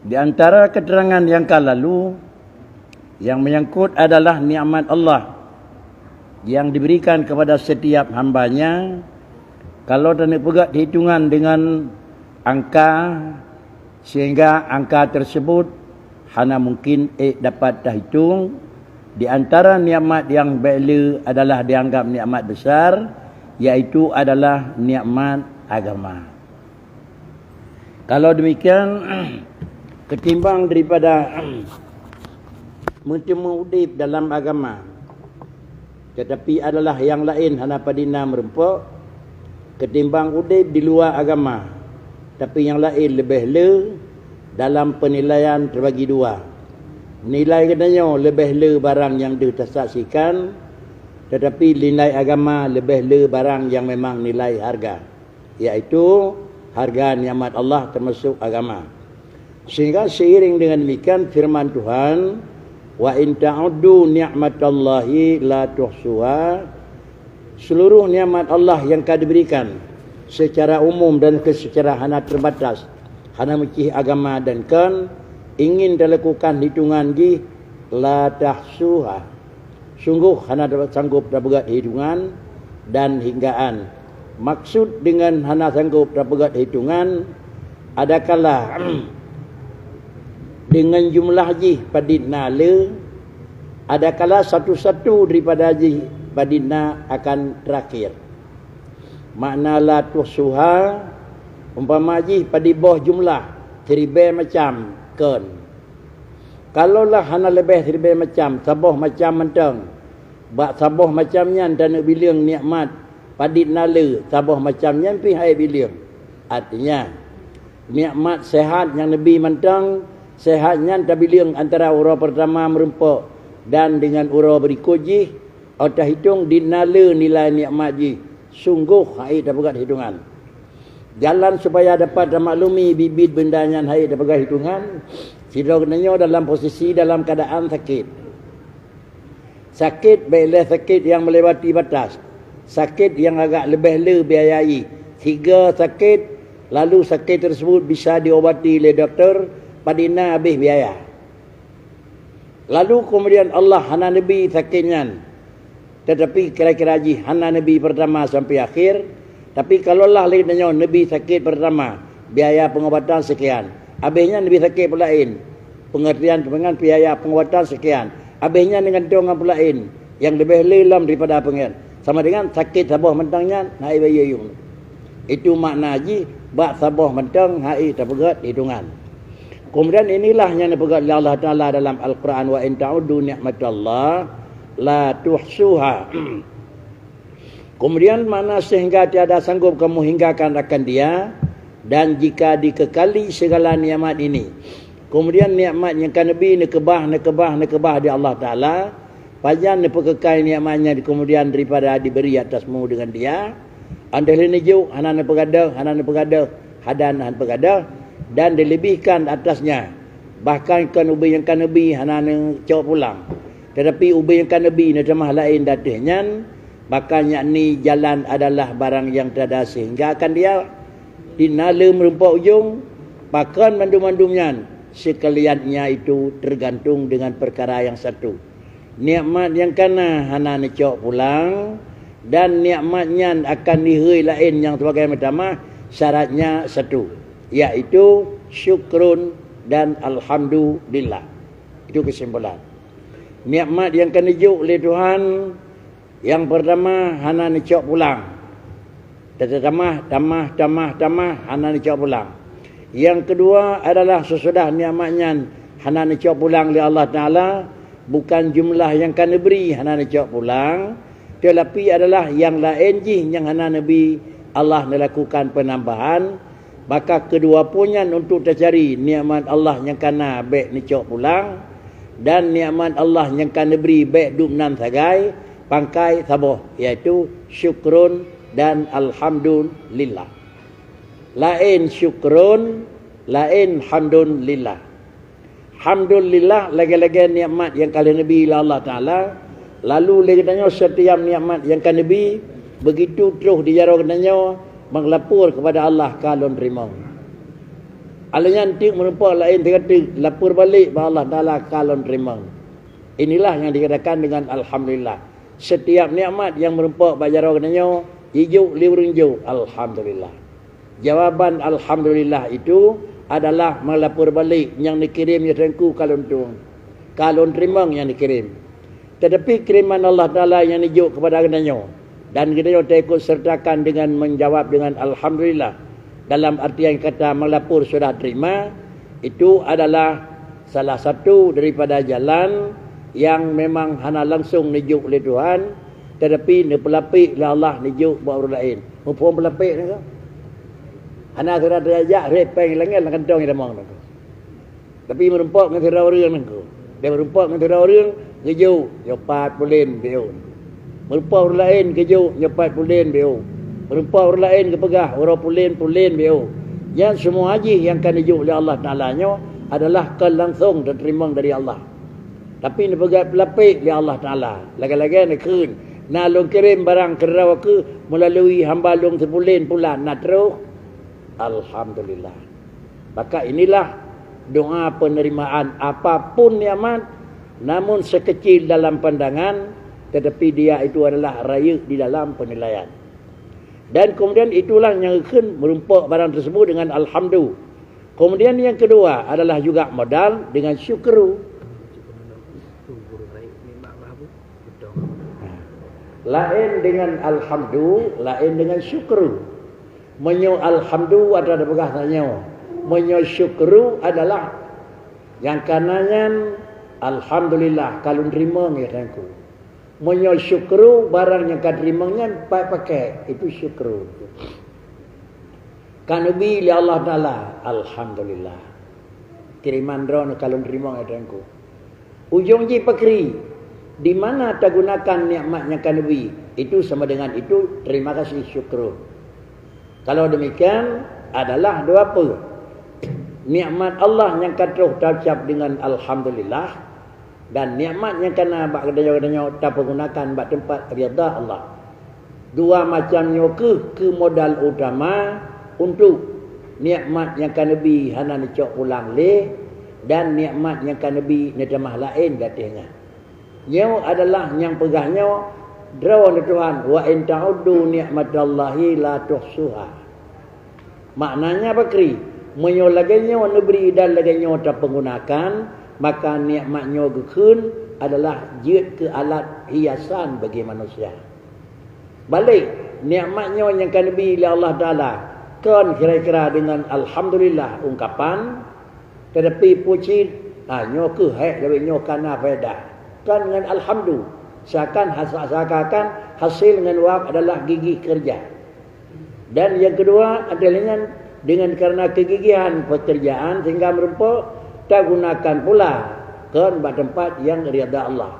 Di antara keterangan yang lalu yang menyangkut adalah nikmat Allah yang diberikan kepada setiap hambanya. Kalau tak pegat hitungan dengan angka, sehingga angka tersebut hanya mungkin dapat terhitung. Di antara nikmat yang bela adalah dianggap nikmat besar, iaitu adalah nikmat agama. Kalau demikian, ketimbang daripada mencuma udip dalam agama, tetapi adalah yang lain hana padina merempuk, ketimbang udip di luar agama, tapi yang lain lebih le dalam penilaian terbagi dua. Nilai katanya lebih le barang yang ditasaksikan, tetapi nilai agama lebih le barang yang memang nilai harga, iaitu harga nikmat Allah termasuk agama. Sehingga seiring dengan demikian firman Tuhan, wa in ta'uddu ni'matallahi la tuhsuha, seluruh nikmat Allah yang kau diberikan secara umum dan secara hana terbatas, hana mecih agama dan kan ingin dilakukan hitungan di la tahsuha, sungguh hana dapat sanggup dapat hitungan dan hinggaan. Maksud dengan hana sanggup dapat hitungan, adakala dengan jumlah haji padina le, adakala satu-satu daripada haji padina akan terakhir. Makna la tuhsuha, umpama haji padi boh jumlah seribu macam kan. Kalaulah hana lebih seribu macam, saboh macam mentang, bak saboh macamnya dan bilang nikmat padina le, saboh macamnya pi hai bilang. Artinya nikmat sehat yang Nabi mentang, sehatnya tabiling antara urang pertama merempuk dan dengan urang berikutnya, atau hitung dinala nilai nikmat ji, sungguh hai dapat hitungan. Jalan supaya dapat maklumi bibit bendanya hai dapat hitungan, sidoknya dalam posisi dalam keadaan sakit. Sakit baiklah sakit yang melewati batas, sakit yang agak lebih le biayai. 3 sakit, lalu sakit tersebut bisa diobati oleh doktor, padina habis biaya. Lalu kemudian Allah hana Nabi sakitnya, tetapi kira-kira haji hana Nabi pertama sampai akhir. Tapi kalau Allah lainnya Nabi sakit pertama, biaya pengobatan sekian, habisnya Nabi sakit pula lain, pengertian dengan biaya pengobatan sekian, habisnya dengan tongan pula lain yang lebih lelam daripada pengen, sama dengan sakit sabah mentangnya naik biaya yung. Itu makna haji bak sabah mentang hai terpegat hitungan. Kemudian inilah yang dipegat oleh Allah Ta'ala dalam Al-Quran, wa in ta'uddu ni'matallah la tuhsuha. Kemudian mana sehingga tiada sanggup kamu hinggakan akan dia, dan jika dikekali segala nikmat ini. Kemudian nikmat yang kan Nabi nekebah di Allah Ta'ala, pajan nepekekal nikmatnya kemudian daripada diberi atasmu dengan dia. Andai ini jauh hanan pegada, hadan pegada, dan dilebihkan atasnya. Bahkan kan ubi yang kan Nabi hanan cawap pulang. Tetapi ubi yang kan Nabi namah lain datanya, bahkan yakni jalan adalah barang yang tiada sehingga akan dia dinala merempak ujung, bahkan mandum-mandumnya sekaliannya itu tergantung dengan perkara yang satu. Nikmat yang kana hana necok pulang, dan nikmatnya akan dihei lain yang sebagai pertama, syaratnya satu, iaitu syukrun dan alhamdulillah. Itu kesimpulan. Nikmat yang akan dijuk oleh Tuhan, yang pertama hana necok pulang, tamah hana necok pulang. Yang kedua adalah sesudah nikmatnya hana necok pulang oleh Allah Ta'ala, bukan jumlah yang kan diberi hana necok pulang, tetapi adalah yang lain yang hana Nabi Allah melakukan penambahan. Maka kedua punya untuk tercari nikmat Allah yang kana baik necok pulang, dan nikmat Allah yang kan diberi baik dumnan sagai pangkai saboh, iaitu syukrun dan alhamdulillah. Lain syukrun, lain hamdulillah. Hamdulillah lagi-lagi nikmat yang kali Nabi Allah Ta'ala. Lalu lagi setiap nikmat yang kan Nabi begitu terus dijarah katanya mengelapur kepada Allah kalau terima. Alanya nanti merupa lain dia kata lapor balik bahawa Allah Ta'ala kalon terima. Inilah yang dikatakan dengan Alhamdulillah. Setiap nikmat yang merupa bajarah kenanya hijau liurung hijau. Alhamdulillah. Jawaban Alhamdulillah itu adalah melapor balik yang dikirim ya tengku kalon tuang. Kalon terima yang dikirim. Tetapi kiriman Allah Ta'ala yang hijau kepada kenanya. Dan kita ikut sertakan dengan menjawab dengan Alhamdulillah. Dalam artian kata melapor sudah terima, itu adalah salah satu daripada jalan yang memang hana langsung nijuk oleh Tuhan, tetapi pelapik oleh Allah nijuk buat orang lain. Mumpung pelapik ni ke? Hana kira terajak repeng langit lang kantong yang demang tu. Tapi merempak dengan tira orang tu. Dia merempak dengan tira orang nijuk nyopat pulen beun. Merempak orang lain nijuk nyopat pulen beun. Berupa orang lain kepegah, orang pulen beo. Yang semua haji yang akan dijuk oleh Allah Ta'ala-nya adalah langsung diterima dari Allah. Tapi ni pegat pelapik oleh Allah Ta'ala. Lagi-lagi ni kun. Nalung kirim barang kerau ke melalui hamba long sepulen pulan. Nak terus. Alhamdulillah. Maka inilah doa penerimaan apapun nikmat. Namun sekecil dalam pandangan. Tetapi dia itu adalah raya di dalam penilaian. Dan kemudian itulah yang akan merumpak barang tersebut dengan Alhamdulillah. Kemudian yang kedua adalah juga modal dengan syukru. Lain dengan Alhamdulillah, lain dengan syukru. Menyo Alhamdulillah ada begahnya. Menyo syukru adalah yang kanannya Alhamdulillah kalau terima ngerangku. Menyosyukru barang yang kau terimanya pakai itu syukru. Kan nabi li Allah Taala Alhamdulillah. Kiriman drone kalau terima adangku. Ujung ji pakri di mana tak gunakan nikmatnya kan nabi itu sama dengan itu terima kasih syukru. Kalau demikian adalah dua apa? Nikmat Allah yang kau ucap dengan Alhamdulillah. Dan nikmat yang kena bak kedanya tak pergunakan bak tempat rida Allah. Dua macamnya ke modal utama untuk nikmat yang kan nabi hana dicok ulang le dan nikmat yang kan nabi nedamah lain datanya. Nyo adalah yang pegahnya drawan Tuhan wa in ta'uddu nikmatallahi la tuhsuha. Maknanya bakri menyo laganya negeri dan laganya tak pergunakan maka nikmatnya gekun adalah jid ke alat hiasan bagi manusia. Balik nikmatnya yang kan nabi oleh Allah Ta'ala kan kira-kira dengan Alhamdulillah ungkapan tetapi puji nyo ke hak dari nyo kana faedah kan dengan Alhamdulillah seakan hasil dengan wab adalah gigih kerja. Dan yang kedua adalah dengan karena kegigihan pekerjaan sehingga merupakan tak gunakan pula kan pada tempat yang rida Allah.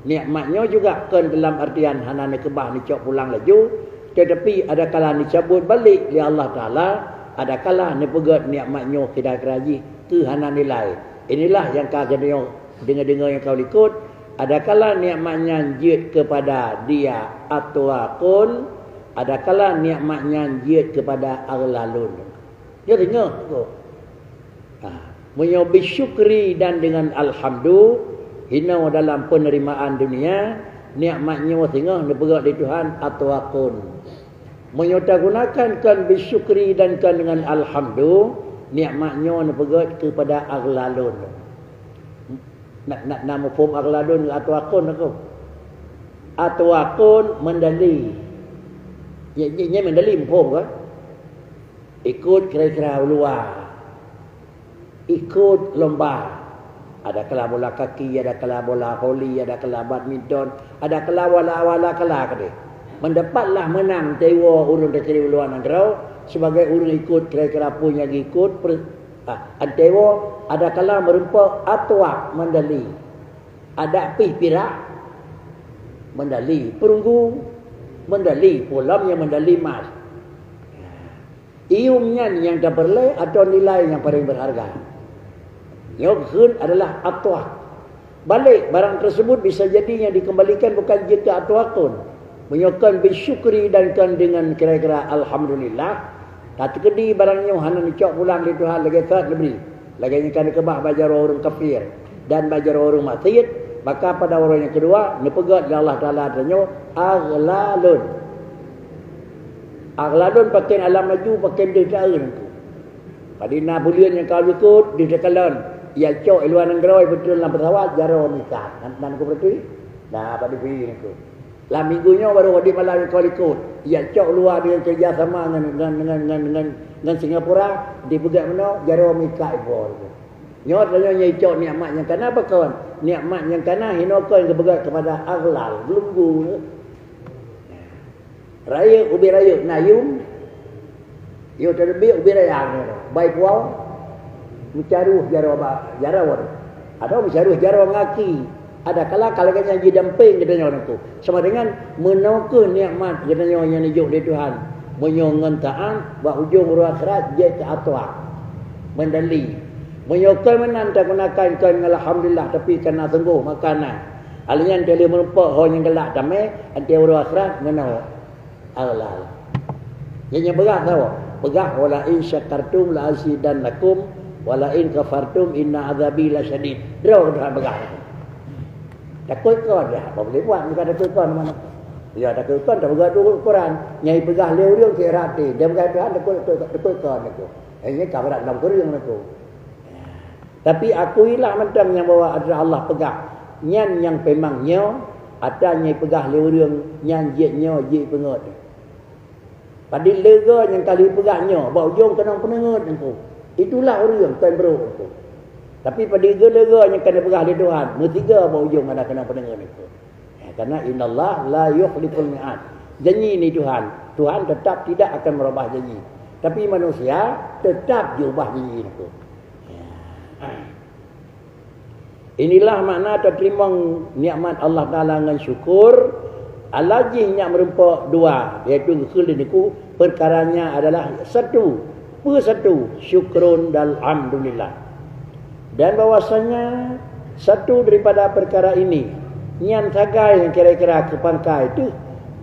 Nikmatnya juga kan dalam artian hana ni kebah ni cok pulang laju, tetapi ada kala ni cabut balik li Allah Taala, ada kala ni pegat nikmatnya kita keraji ke hana nilai. Inilah yang kau jadi dengar-dengar yang kau ikut, ada kala nikmatnya jid kepada dia atwaqun, ada kala nikmatnya jid kepada aglalun. Dia dengar tu. Menyobi syukri dan dengan Alhamdulillah hina dalam penerimaan dunia nikmatnya tengah dipegang di Tuhan atau akun menyota gunakan kan bisyukri dan kan dengan Alhamdulillah nikmatnya dipegang kepada aglalun. Nak nama form aglalun atau akun aku atau akun mendali ya mendali form kan ikut kira-kira luar ikut lomba. Ada kala bola kaki, ada kala bola voli, ada kala badminton, ada kala wala kala kade. Mendapatlah menang tewa urun dari luar negara sebagai urun ikut kira-kira punya ikut tewa ada kala merupa atwa mendali. Ada pira mendali perunggu, mendali polam yang mendali emas. Iumnya yang tak berlai atau nilai yang paling berharga. Yang adalah atwa. Balik barang tersebut bisa jadi yang dikembalikan bukan jika atwaqun. Menyokan bisyukri dan kan dengan kira-kira Alhamdulillah. Tak terkedi barangnya hana dicok pulang di Tuhan lagi tak lebih. Lagi ni kan kebah bajar orang kafir dan bajar orang maksiat, maka pada orang yang kedua ni pegat Allah Taala tanya aglalun. Aglalun pakai alam maju pakai dia cara tu. Padina bulian yang kau ikut di sekalan ia cok luar negara betul dalam pesawat jaro mikat. Dan aku berarti dah pada pergi ni tu. Lah minggunya baru di malam kau ikut. Ia cok luar dia kerjasama dengan Singapura di pegat mana jaro mikat bol. Nyot tanya nyai cok nikmat yang kana apa kawan? Nikmat yang kana hinoko yang kebegat kepada aglal belenggu. Raya ubi raya nayum. Yo terlebih ubi raya ni. Baik wow. Mencaruh jarawar. Atau mencaruh jarawar ngaki. Ada kalau kan yang damping katanya orang tu. Sama dengan menokeh nikmat katanya yang dijuk di Tuhan. Menyongan ta'an wa ujung ruh akhirat je ke atwa. Mendali. Menyokoi menan tak gunakan kan alhamdulillah tapi kena sungguh makanan. Alian dia merupak hon yang gelak damai anti ruh akhirat menau. Allah. Yang berat tahu. Pegah wala in syakartum la azidannakum wala in kafartum inna azabi lasyadid. Draw Tuhan pegah. Takut kau dah apa boleh buat bukan takut kau mana. Ya takut kau tak pegah tu Quran. Nyai pegah leu-leu ke rati. Dia berkata Tuhan takut kau aku. Ini kau berat dalam Quran aku. Tapi akuilah mentang yang bawa adalah Allah pegah. Nyan yang pemangnya ada nyai pegah leu-leu nyan jetnya je pengot. Pada lega yang kali pegahnya, bawa ujung kena penengut aku. Itulah orang tuan bro aku. Tapi pada lega yang kena pegah di Tuhan, mestiga bawa ujung ada kena penengut aku. Karena innallaha la yukhliful mi'ad. Janji ni Tuhan, Tuhan tetap tidak akan merubah janji. Tapi manusia tetap diubah janji itu. Inilah makna terterima nikmat Allah Taala dengan syukur. Alajih yang merempak dua, iaitu khuliniku perkaranya adalah satu syukrun dan alhamdulillah. Dan bahwasanya satu daripada perkara ini nyan sagai yang kira-kira kepangkai itu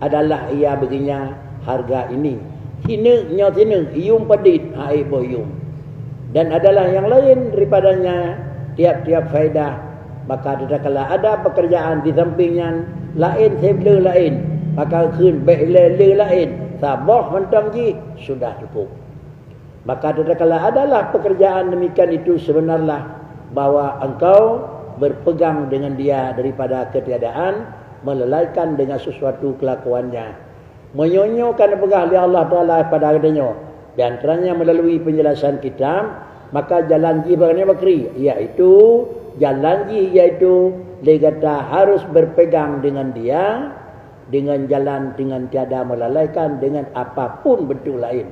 adalah ia baginya harga ini. Hina ium padit ai boyum. Dan adalah yang lain daripadanya tiap-tiap faedah. Maka tatkala ada pekerjaan di sampingnya lain sebelum lain, maka kun be'le lain sabah mentang ji sudah cukup. Maka tatkala adalah pekerjaan demikian itu sebenarnya bahwa engkau berpegang dengan dia daripada ketiadaan, melalaikan dengan sesuatu kelakuannya, menyonyokan pegah oleh Allah Taala pada adanya. Dan kerana melalui penjelasan kitab, maka jalan jibarnya bakri, iaitu jalan iaitu dia kata harus berpegang dengan dia, dengan jalan dengan tiada melalaikan dengan apapun bentuk lain.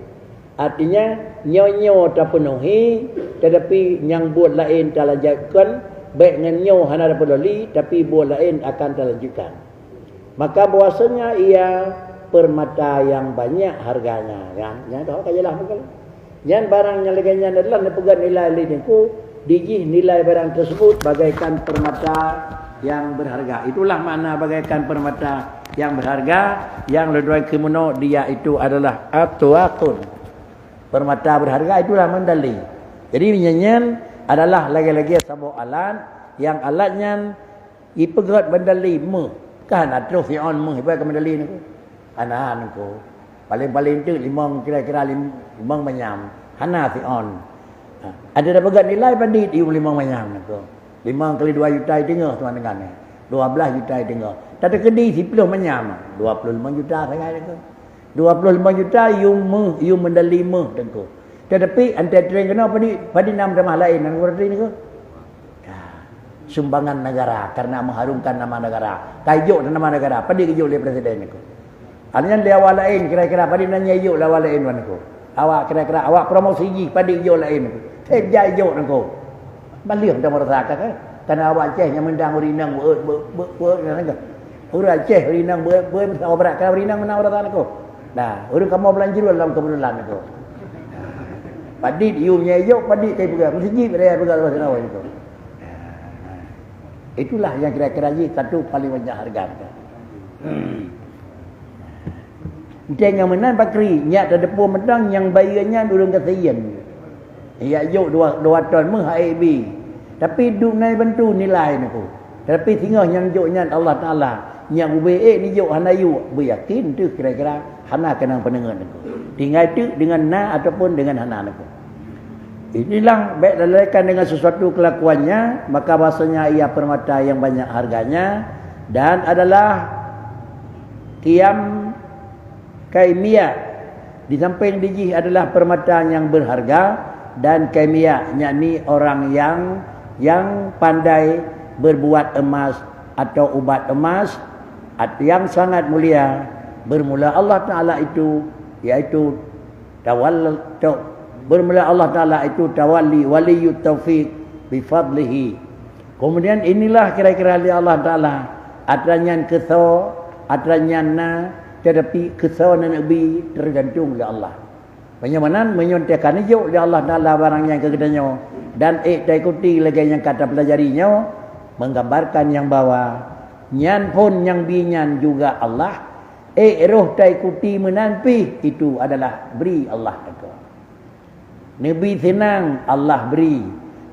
Artinya nyonyo tak penuhi, tetapi yang buat lain tak lanjutkan, baik dengan nyo hana dapat lali, tapi buat lain akan terlanjutkan. Maka bahasanya ia permata yang banyak harganya, kan? Yang tahu kajalah mungkin. Yang barang yang laganya adalah pegang nilai liniku, dijih nilai barang tersebut bagaikan permata yang berharga. Itulah makna bagaikan permata yang berharga yang ledoi kemuno dia itu adalah atwaqun. Permata berharga itulah mandali. Jadi nyanyian adalah lagi-lagi sebuah alat yang alatnya ipegat mandali me. Kan atau fi'on me ibarat mandali ni. Anan ko. Paling-paling tu limang kira-kira limang manyam. Hana fi'on. Ada dah pegat nilai pandit iu limang manyam ko. 5 kali 2 juta tengah tuan dengan ni. 12 juta tengah. Tak ada kedi 10 manyam. 25 juta sangat tu. 25 juta you mendali meh tengku. Tetapi antara train kena pada nama ramah lain dan berarti ni ko. Sumbangan negara karena mengharumkan nama negara. Kajuk nama negara. Pada kajuk oleh presiden ni ko. Artinya dia awak lain kira-kira pada nanya yuk lawan lain wan ko. Awak kira-kira awak promosi ji pada kajuk lain ko. Jai juk ko. Balik dah merasakan kan. Karena awak Aceh yang mendang urinang ber kan. Orang Aceh urinang ber awak berat kan urinang mana orang ko. Nah, orang kamu belanja dalam kebetulan itu. Padit iumnya yuk, padit kai pegang. Mesti dia pegang bahasa Jawa itu. Itulah yang kira-kira satu paling banyak harga. Jangan menan bakri, nyak ada depu medang yang bayarnya durung kasihan. Ya yuk dua ton meh HAB. Tapi duk nai bantu nilai aku. Tapi tinggal yang joknya Allah Taala, yang UBE ni jok hanayu, beryakin tu kira-kira hana kenang pendengar aku. Tinggal tu dengan na ataupun dengan hana aku. Inilah baik dalaikan dengan sesuatu kelakuannya, maka bahasanya ia permata yang banyak harganya dan adalah qiyam kaimiyah. Di samping dijih adalah permata yang berharga dan kaimiyah, yakni orang yang pandai berbuat emas atau ubat emas yang sangat mulia. Bermula Allah Taala itu iaitu bermula Allah Taala itu tawalli waliyut taufiq bi fadlihi. Kemudian inilah kira-kira Allah Taala adranyan keso adranyan na tetapi keso na nabi tergantung oleh Allah. Bagaimana menyontekkan hijau oleh Allah Taala barang yang kegedanyo dan ikuti lagi yang kata pelajarinya menggambarkan yang bawah nyan pun yang binyan juga Allah roh ikuti menanpi itu adalah beri Allah Taala. Nabi senang Allah beri.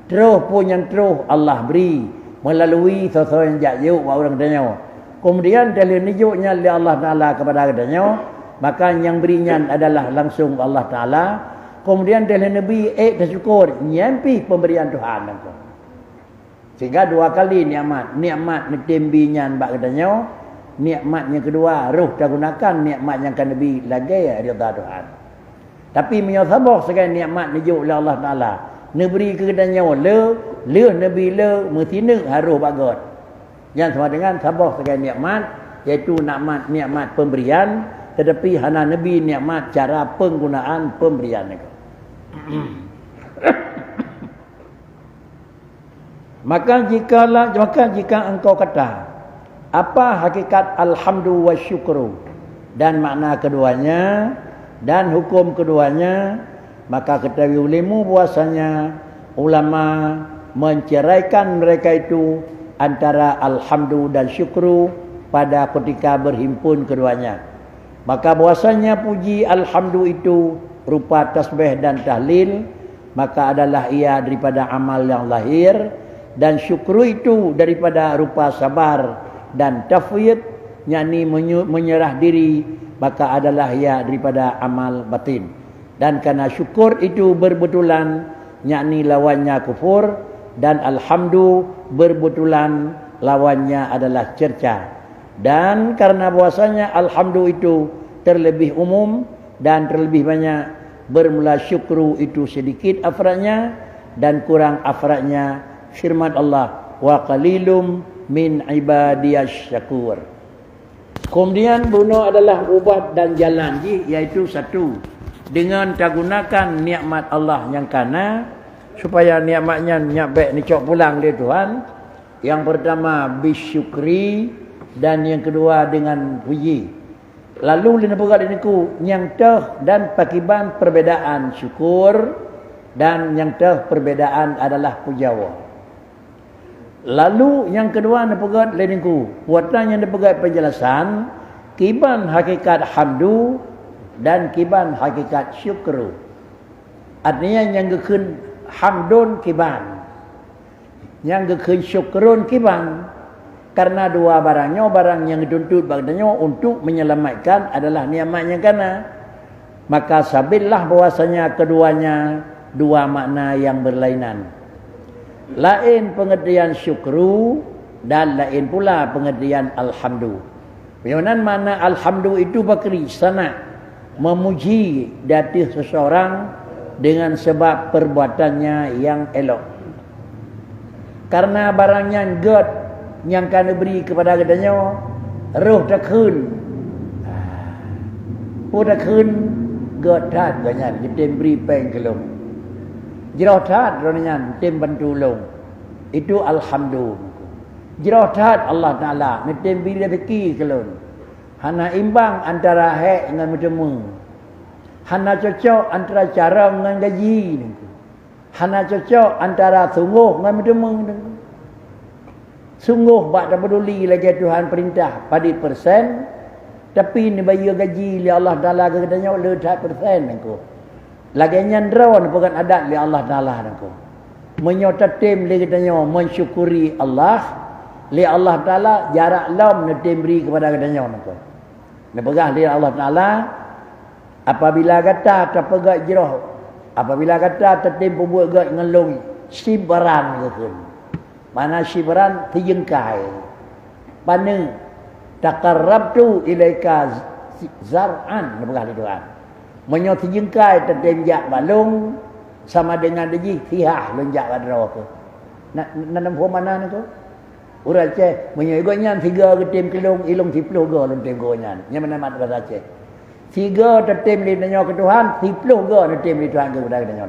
Terus pun yang terus Allah beri melalui sosok yang jauh orang tanya. Kemudian dari nijuknya oleh Allah Taala kepada katanya, maka yang berinya adalah langsung Allah Taala. Kemudian dari Nabi bersyukur nyampi pemberian Tuhan. Sehingga dua kali nikmat netembinya bak katanya. Nikmat yang kedua roh dah gunakan, nikmat yang kan Nabi lagi rida Tuhan. Tapi menyabak sekali nikmat nijuk oleh Allah Taala. Negeri kekedanya le Nabi le mesti harus bagot. Yang sama dengan sabah sekali nikmat iaitu nikmat pemberian, tetapi hana Nabi nikmat cara penggunaan pemberian itu. Maka jika engkau kata apa hakikat alhamdu wa syukru dan makna keduanya dan hukum keduanya, maka ketahui olehmu bahwasanya ulama menceraikan mereka itu antara alhamdu dan syukru pada ketika berhimpun keduanya. Maka bahwasanya puji alhamdu itu rupa tasbih dan tahlil, maka adalah ia daripada amal yang lahir, dan syukru itu daripada rupa sabar dan tafwid, yakni menyerah diri, maka adalah ia daripada amal batin. Dan karena syukur itu berbetulan, yakni lawannya kufur, dan alhamdu berbetulan lawannya adalah cerca. Dan karena bahwasanya alhamdu itu terlebih umum dan terlebih banyak, bermula syukru itu sedikit afradnya dan kurang afradnya firman Allah, wa qalilum min ibadiyasy syakur. Kemudian bunuh adalah ubat dan jalan, iaitu satu, dengan tak gunakan nikmat Allah yang kana supaya nikmatnya nyabek ni cok pulang dia Tuhan. Yang pertama bisyukri dan yang kedua dengan puji. Lalu lina pegat niku yang teh dan pakiban perbedaan syukur dan yang teh perbedaan adalah pujawa. Lalu yang kedua ni pegat niku buatan yang dipegat penjelasan kiban hakikat hamdu dan kiban hakikat syukru. Artinya yang gekun hamdun kiban, yang gekun syukrun kiban. Karena dua barangnya, barang yang dituntut baginya untuk menyelamatkan adalah nikmatnya kana. Maka sabillah bahwasanya keduanya dua makna yang berlainan. Lain pengertian syukru dan lain pula pengertian alhamdu. Bagaimana makna alhamdu itu bakri sana memuji dati seseorang dengan sebab perbuatannya yang elok. Karena barangnya god yang kan beri kepada katanya roh takun. Takun god tat ganyan kita beri peng kelong. Jirau tat ronyan tem bantu long. Itu alhamdu. Jirau tat Allah Taala netem beri rezeki kelong. Hana imbang antara hek dengan bertemu. Hana cocok antara cara dengan gaji. Hana cocok antara sungguh dengan bertemu. Sungguh bak tak peduli lagi Tuhan perintah pada persen Tapi ni bayar gaji li Allah Taala ke katanya le 100% nangko. Lagi nyandra bukan adat li Allah Taala nangko. Menyotatim li katanya mensyukuri Allah li Allah Taala jarak lam netim beri kepada katanya nangko. Nepegah li Allah Taala apabila kata terpegak jerah, apabila kata tertim pembuat gak ngelung sibaran ke. Mana sibaran terjengkai. Pana taqarrabtu ilaika zar'an nepegah li doa. Menyo terjengkai tertenjak balung sama dengan deji tihah lonjak badra ke. Nak nampu mana ni tu? Urat Aceh menyo igotnya 3 ketim kelung ilung 10 go lontim gonyan. Nya mana mat bahasa Aceh. 3 tetim li nyo ke Tuhan, 10 go tetim li Tuhan ke budak nyo.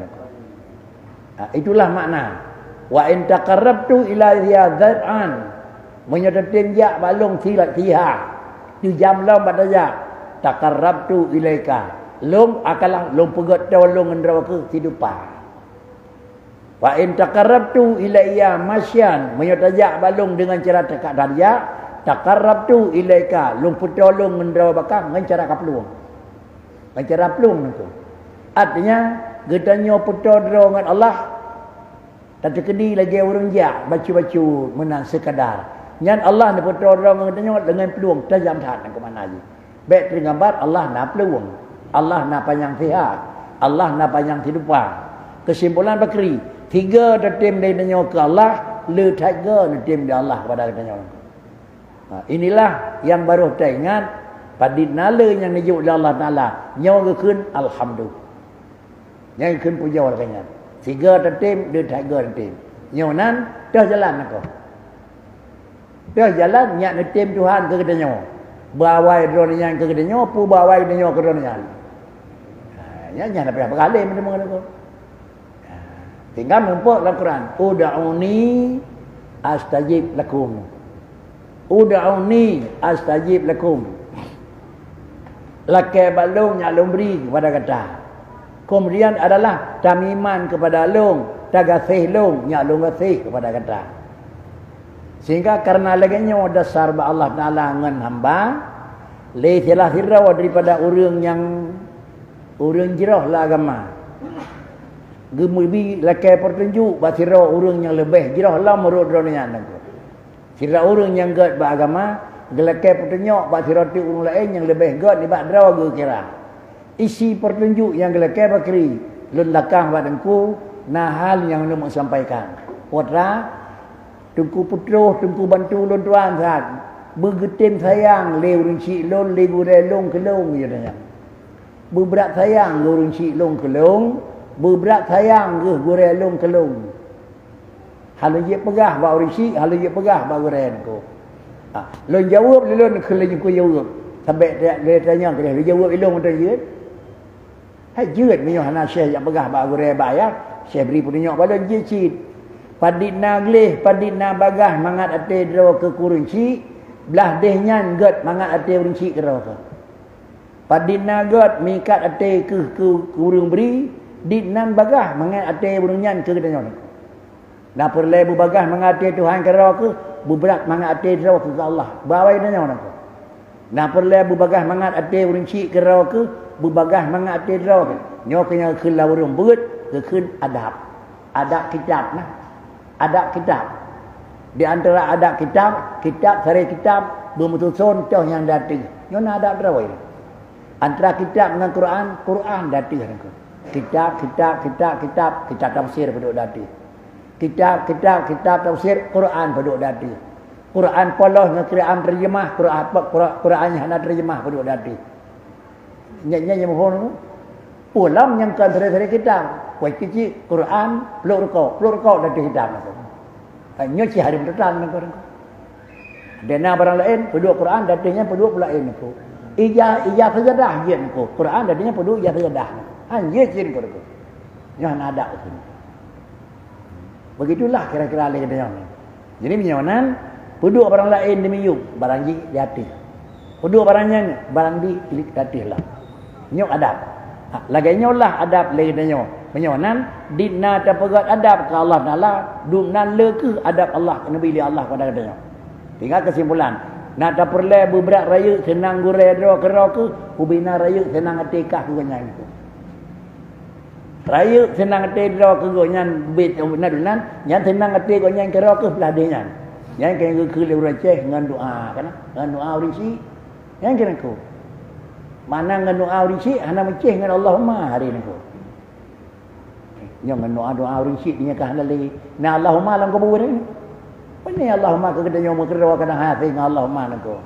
Itulah makna. Wa in taqarrabtu ila zar'an. Menyo tertenjak balung tihah. Di jam lam badaya. Taqarrabtu ilaika. Long akalah long pegat tolong ngendra ke hidupan. Wa in taqarrabtu ilayya masyan, menyotajak balung dengan cara tekak darja, taqarrabtu ilayka, long petolong ngendra bakang dengan cara kapluang. Dengan cara plung tu. Artinya gedanyo petodro dengan Allah. Tak terkedi lagi orang jak bacu-bacu menang sekadar. Nyan Allah ni petodro dengan peluang tajam tahan ke mana lagi. Baik tergambar Allah nak peluang. Allah nak panjang sihat. Allah nak panjang kehidupan. Kesimpulan bakri. 3 tetim dari nyo ke Allah. Le 3 tetim dari Allah kepada katanya. Inilah yang baru kita ingat. Pada nala yang dijuk dari Allah Ta'ala. Nyo kekun Alhamdulillah. Yang kekun puja katanya. 3 tetim, le 3 tetim. Nyo nan, dah jalan aku. Dah jalan, nyak tetim Tuhan ke katanya. Bawai drone ke katanya. Pu bawai katanya ke drone. Jangan dapat berkali macam mana tu. Tinggal nampak dalam Quran. Uda'uni astajib lakum. Uda'uni astajib lakum. Lakai balung yang alung beri kepada kata. Kemudian adalah tamiman kepada alung. Tagasih lung yang alung gasih kepada kata. Sehingga karena laginya dasar Allah Ta'ala dengan hamba. Lesilah sirau daripada orang yang orang jerah lah agama. Gemubi lakai pertunjuk basira orang yang lebih jerah lah menurut dunia nanti. Sira orang yang gad beragama, gelakai pertunjuk basira tu orang lain yang lebih gad ni bak draw ge kira. Isi pertunjuk yang gelakai bakri lun lakang badengku nah hal yang lu mau sampaikan. Putra tungku putro tungku bantu lun tuan saat begetim sayang le urang cik lun le gure long kelong ya tanya. Beberat sayang gurung cik long kelong, beberat sayang ke gureng long kelong. Halu je pegah ba urang cik, halu je pegah ba gureng ko. Lon jawab lon keleng ku jawab. Sampai dia tanya ke dia jawab ilong tu je. Hai jeut menyo hana syekh yang pegah ba gureng ba ya. Syekh beri punya balon je cik. Padina gleh, padina bagah mangat ate dro ke kurung cik, belah deh nyan gat mangat ate urang cik ke ke. Padina gat mikat ate ke urang beri dinan bagah mangat ate urang nyan ke katanya. Na perle bu bagah mangat ate Tuhan ke ke berat mangat ate dro ke Allah. Bawai katanya nak. Na perle bu bagah mangat ate urang cik ke ke bu bagah mangat ate dro ke. Nyo kena ke la urang beut ke keun adab. Adab kitab nah. Adab kitab. Di antara adab kitab, kitab sari kitab bermutusun contoh yang datang. Nyo na adab dro ini. Antara kitab dengan Quran, Quran dati kan. Kitab tafsir penduk dati. Kitab tafsir Quran penduk dati. Quran polos dengan Quran terjemah, Quran yang nak terjemah penduk dati. Nyanyi mohon ulam yang kan dari kitab. Kuai kecil Quran peluk rukuk dati kitab nak. Nyo ci hari bertetan nak orang. Dena barang lain penduk Quran datinya penduk pula ini ko. Ijah sajadah je ko. Quran dadinya perlu ijah sajadah. Ye jin ko. Yang ada itu. Begitulah kira-kira le dia ni. Jadi minyonan penduk barang lain demiyu barang ji jati. Penduk barangnya barang di pilih datih lah. Nyok adab. Lagi nyolah adab le dia. Minyonan dinna tapagat adab ke Allah Taala, dumnan le ke adab Allah Nabi Allah pada dia. Tinggal kesimpulan Nak tak perlu berat raya senang gurai dra kera ke, ubina raya senang atikah ke nyan tu. Raya senang atik dra ke nyan bit nadunan, nyan senang atik ke nyan kera ke belah dia nyan. Nyan kena ke le receh dengan doa kan, dengan doa urisi. Nyan kena ku. Mana dengan doa urisi, hana meceh dengan Allahumma hari ni ku. Yang dengan doa urisi nya kah lali. Na Allahumma lang kubur ni. Mana Allahumma ke kedanya mukra kana hati dengan Allahumma nako.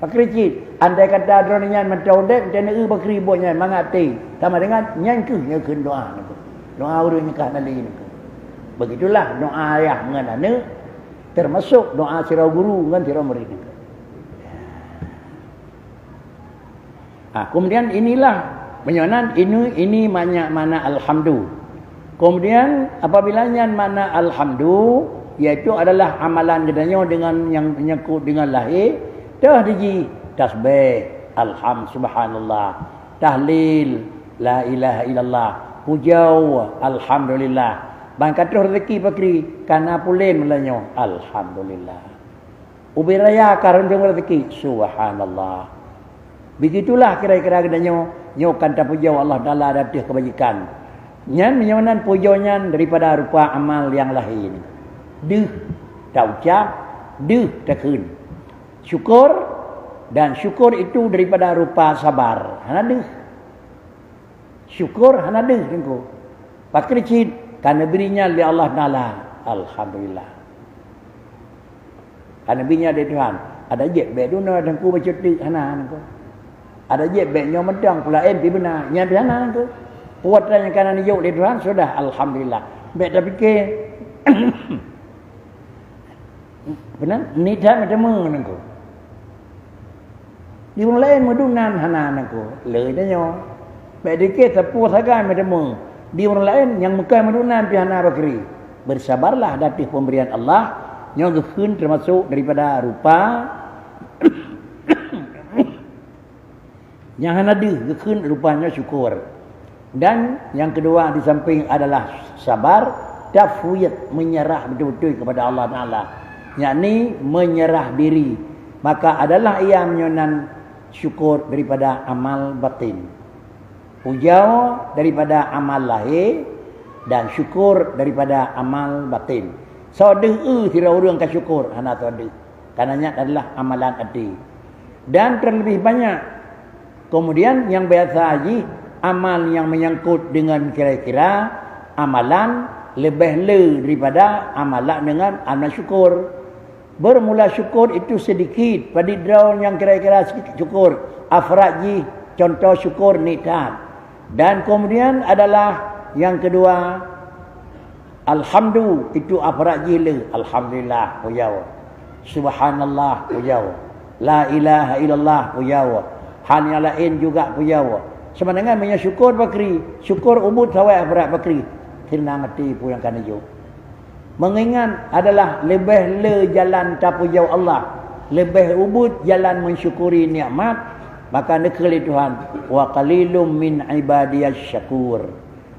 Pakricit, andai kata dronian mentodek macam ni bakri bonya mangati. Sama dengan nyan ke nyekeun doa nako. Doa urang nya kah lali nako. Begitulah doa ayah ngan termasuk doa sira guru ngan sira murid nako. Kemudian inilah menyonan ini mana alhamdu. Kemudian apabila nyan mana alhamdu, iaitu adalah amalan gedanya dengan yang menyangkut dengan lahir, dah diji tasbih, alham subhanallah, tahlil, la ilaha illallah, hujau, alhamdulillah. Bang kata rezeki pakri kana pulen melanyo, alhamdulillah. Ubi raya karendeng rezeki, subhanallah. Begitulah kira-kira gedanya nyokan ta pujau Allah Taala datih kebajikan. Nyan menyonan pujonya daripada rupa amal yang lahir ni. Deh tak ucap, deh tak kun. Syukur, dan syukur itu daripada rupa sabar. Hana deh. Syukur hana deh tengko. Pakricit kana berinya li Allah Taala. Alhamdulillah. Kana berinya dari Tuhan. Ada je be duna tengku baca tik hana tengko. Ada je be nyo medang pula pi benar. Nya di sana tengko. Puatan yang kana nijuk dari Tuhan sudah alhamdulillah. Be tak fikir benar ni dah macam mana ko di orang lain medunan hana ko le danyo be dikit tepu sagan macam di orang lain yang muka medunan pi hana bakri bersabarlah datih pemberian Allah yang geun termasuk daripada rupa yang hana di geun rupanya syukur. Dan yang kedua di samping adalah sabar, tafwid, menyerah betul-betul kepada Allah Taala, yakni menyerah diri. Maka adalah ia menyonan syukur daripada amal batin, hujau daripada amal lahir, dan syukur daripada amal batin. So deh tira urang ka syukur hana tu ada. Karenanya adalah amalan hati. Dan terlebih banyak kemudian yang biasa haji, amal yang menyangkut dengan kira-kira amalan lebih le daripada amalan dengan amal syukur. Bermula syukur itu sedikit pada drawn yang kira-kira syukur afraji, contoh syukur nikmat. Dan kemudian adalah yang kedua alhamdu, itu afraji le, alhamdulillah hujau, subhanallah hujau, la ilaha illallah hujau, hal yang lain juga hujau. Sama dengan mensyukur bakri, syukur ubud sawai afrat bakri, senang hati pun yang kana jo. Mengingat adalah lebih le jalan tapu jauh Allah, lebih ubud jalan mensyukuri nikmat, maka nekeli Tuhan, wa qalilum min ibadiyasy syakur.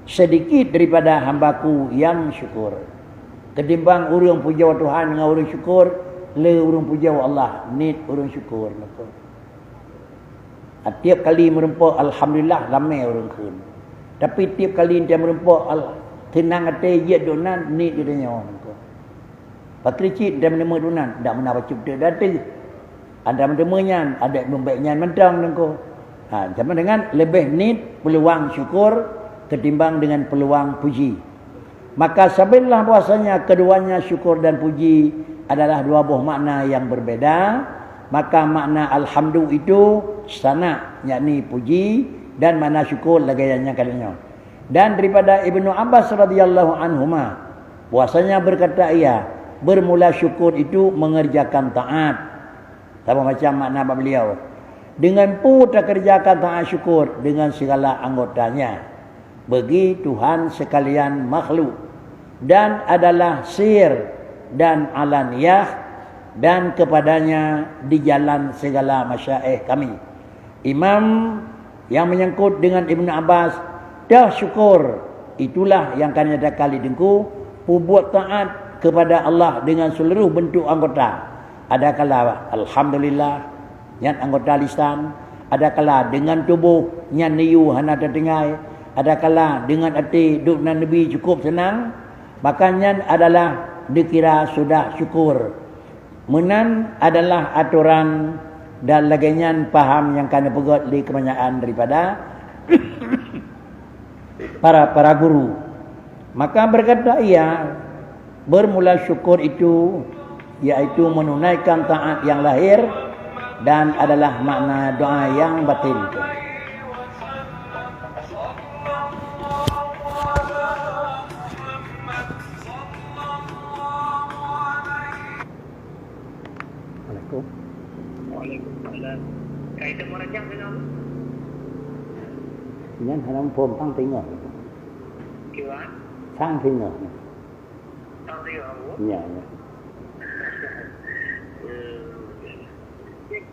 Sedikit daripada hambaku yang syukur. Ketimbang urang puja Tuhan dengan urang syukur, le urang puja Allah, nit urang syukur. Tiap kali merempuk alhamdulillah ramai orang kun. Tapi tiap kali dia merempuk tenang hati je donan ni dia tanya orang tu. Pakricit dia menerima donan, dak mana baca betul dati. Ada menerimanya, ada membaiknya mentang nengko. Sama dengan lebih nit peluang syukur ketimbang dengan peluang puji. Maka sabitlah bahasanya keduanya syukur dan puji adalah dua buah makna yang berbeza. Maka makna alhamdu itu sana, yakni puji, dan makna syukur lagayanya kalinya. Dan daripada Ibnu Abbas radhiyallahu anhuma, bahwasanya berkata ia, bermula syukur itu mengerjakan taat. Sama macam makna beliau. Dengan pula kerjakan taat syukur dengan segala anggotanya bagi Tuhan sekalian makhluk, dan adalah sir dan alaniyah, dan kepadanya di jalan segala masyaikh kami. Imam yang menyangkut dengan Ibnu Abbas, dah syukur itulah yang kami kali dengku buat taat kepada Allah dengan seluruh bentuk anggota. ada kala alhamdulillah nyat anggota lisan, ada kala dengan tubuh nyat niu hana terdengai, ada kala dengan hati duduk dengan Nabi cukup senang, maka nyat adalah dikira sudah syukur. Menan adalah aturan dan lagian paham yang kena pegot di kebanyakan daripada para guru. Maka berkata ia bermula syukur itu iaitu menunaikan taat yang lahir dan adalah makna doa yang batin. Waalaikumsalam. Kaitan merajang dengan Nhân hãy phồm tăng tính rồi. kiểu án Sang tính rồi. tao đi ở bố. Dạ.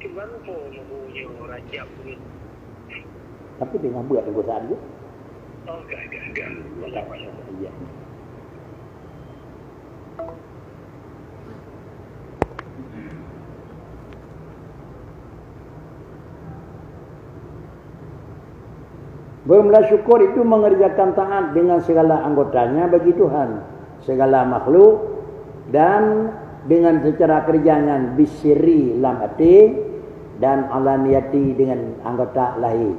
Cái vấn đề mà bố nhiều raja punya. Tapi dengan buat kegusahan itu. Oh, enggak. Banyak. Iya. Bermula syukur itu mengerjakan taat dengan segala anggotanya bagi Tuhan, segala makhluk, dan dengan secara kerjanya bisiri lam hati dan alaniyati dengan anggota lahir.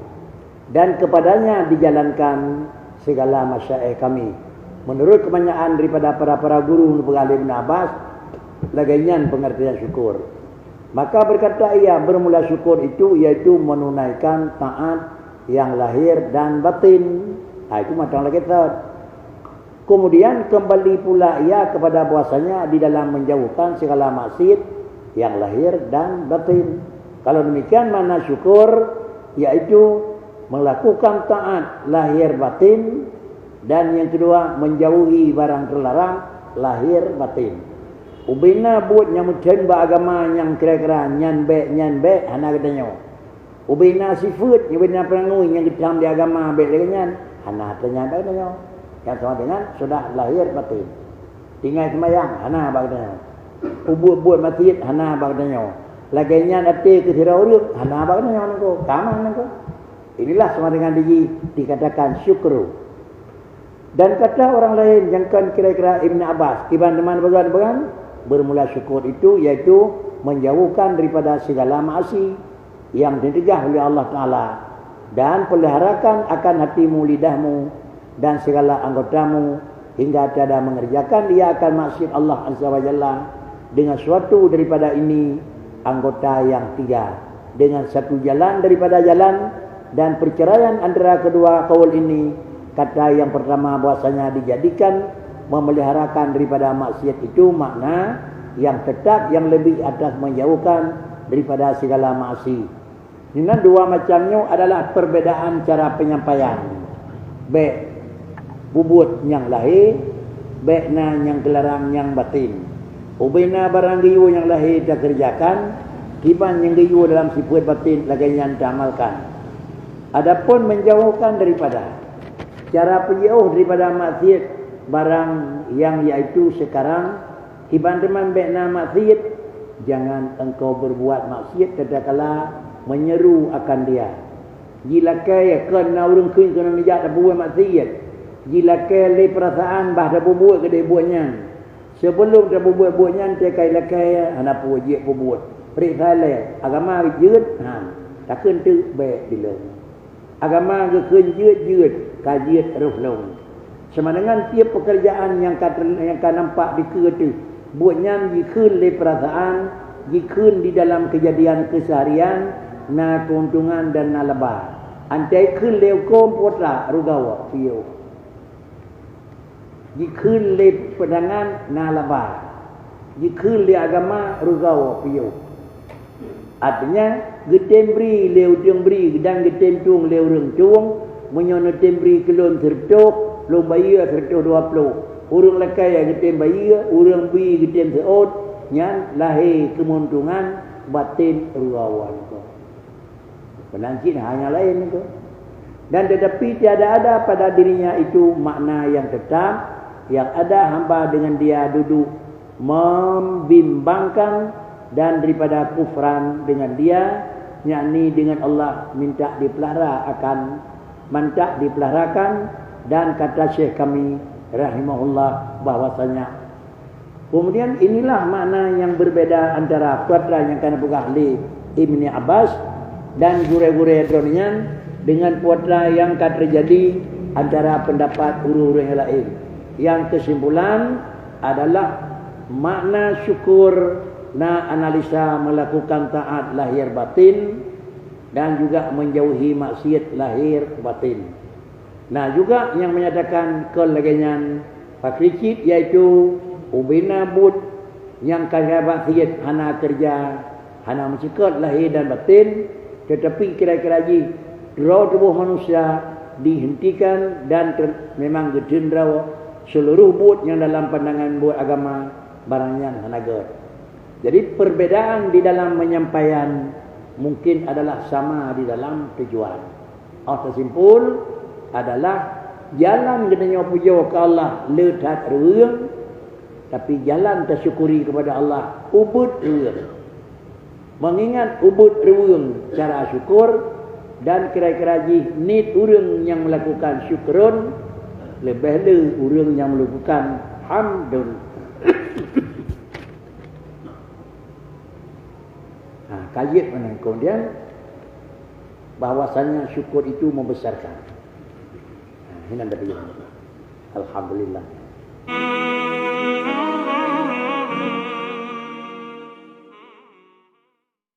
Dan kepadanya dijalankan segala masyarakat kami. Menurut kebanyakan daripada para guru pengalim Ibn Abbas, lagian pengertian syukur. Maka berkata ia bermula syukur itu iaitu menunaikan taat yang lahir dan batin. Itu macam lagi third. Kemudian kembali pula ia kepada bahasanya di dalam menjauhkan segala maksiat yang lahir dan batin. Kalau demikian mana syukur iaitu melakukan taat lahir batin, dan yang kedua menjauhi barang terlarang lahir batin. Ubina buat yang macam agama yang kira-kira nyan be hana katanya. Ubina sifat, ubina perangui yang ditam di agama bedanya, hana tanya bedanya. Yang sama dengan sudah lahir batin. Tinggal sembahyang, hana bagdanya. Buat masjid, hana bagdanya. Laginya hati ke sirau hana bagdanya nangko, kama nangko. Inilah sama dengan dikatakan syukur. Dan kata orang lain yang kan kira-kira Ibn Abbas, Ibn teman bagan bermula syukur itu iaitu menjauhkan daripada segala maasi yang dicegah oleh Allah Ta'ala, dan peliharakan akan hatimu, lidahmu dan segala anggotamu hingga tiada mengerjakan dia akan maksiat Allah Azza wa Jalla dengan suatu daripada ini anggota yang tiga, dengan satu jalan daripada jalan dan perceraian antara kedua kaul ini. Kata yang pertama bahasanya dijadikan memeliharakan daripada maksiat itu makna yang tetap yang lebih atas menjauhkan daripada segala maksiat. Ini dua macamnya adalah perbedaan cara penyampaian. Baik bubut yang lahir, baik na yang kelarang yang batin. Ubina barang giyu yang lahir tak kerjakan, kiban yang giyu dalam sifat batin lagi yang diamalkan. Adapun menjauhkan daripada cara penjauh daripada maksiat barang yang iaitu sekarang kiban teman baik na maksiat, jangan engkau berbuat maksiat tatkala menyeru akan dia. Jila kaya kena urung kun kena nejak dah buat maksiat. Jila kaya le perasaan bah dah buat ke dia buatnya. Sebelum dah buatnya dia kaya kaya anak puji buat. Periksa le agama jeut takkan tu baik bila. Agama ke kun jeut kajiat ruflong. Sama dengan tiap pekerjaan yang kan nampak di tu buatnya dikun le perasaan, dikun di dalam kejadian keseharian, na keuntungan dan na lebah. Antai kun leu kom potla rugawa piu. Dikun le pedangan na lebah. Dikun le agama rugawa piu. Artinya getembri leu tembri gedang getentung leu reng tung menyono tembri kelon tertok lo bayar tertok 20. Urang lakai getem bayar, urang bi getem seot nyan lahir kemuntungan batin rugawa. Penangkin hanya lain itu. Dan tetapi tiada ada pada dirinya itu makna yang tetap, yang ada hamba dengan dia duduk membimbangkan dan daripada kufran dengan dia, yakni dengan Allah minta dipelihara dipeliharakan. Dan kata Syekh kami rahimahullah bahwasanya kemudian inilah makna yang berbeda antara putra yang kena pegah li Ibni Abbas dan gure-gure dronian dengan putra yang akan terjadi antara pendapat guru-guru yang lain. Yang kesimpulan adalah makna syukur analisa melakukan taat lahir batin dan juga menjauhi maksiat lahir batin. Juga yang menyatakan kelegenyan pakricit iaitu ubina bud yang kaya maksiat hana kerja hana mencekut lahir dan batin, tetapi kira-kira roh tubuh manusia dihentikan dan memang gedendra seluruh bud yang dalam pandangan bud agama barangnya hanaga. Jadi perbedaan di dalam penyampaian mungkin adalah sama di dalam tujuan. Tersimpul adalah jalan genanya puja ke Allah letat reung, tapi jalan tersyukuri kepada Allah ubud reung. Mengingat ubud reung cara syukur dan kira-kira nit urang yang melakukan syukrun lebih le urang yang melakukan hamdun. Kajit mana kemudian bahwasanya syukur itu membesarkan. Ini anda bilang. Alhamdulillah.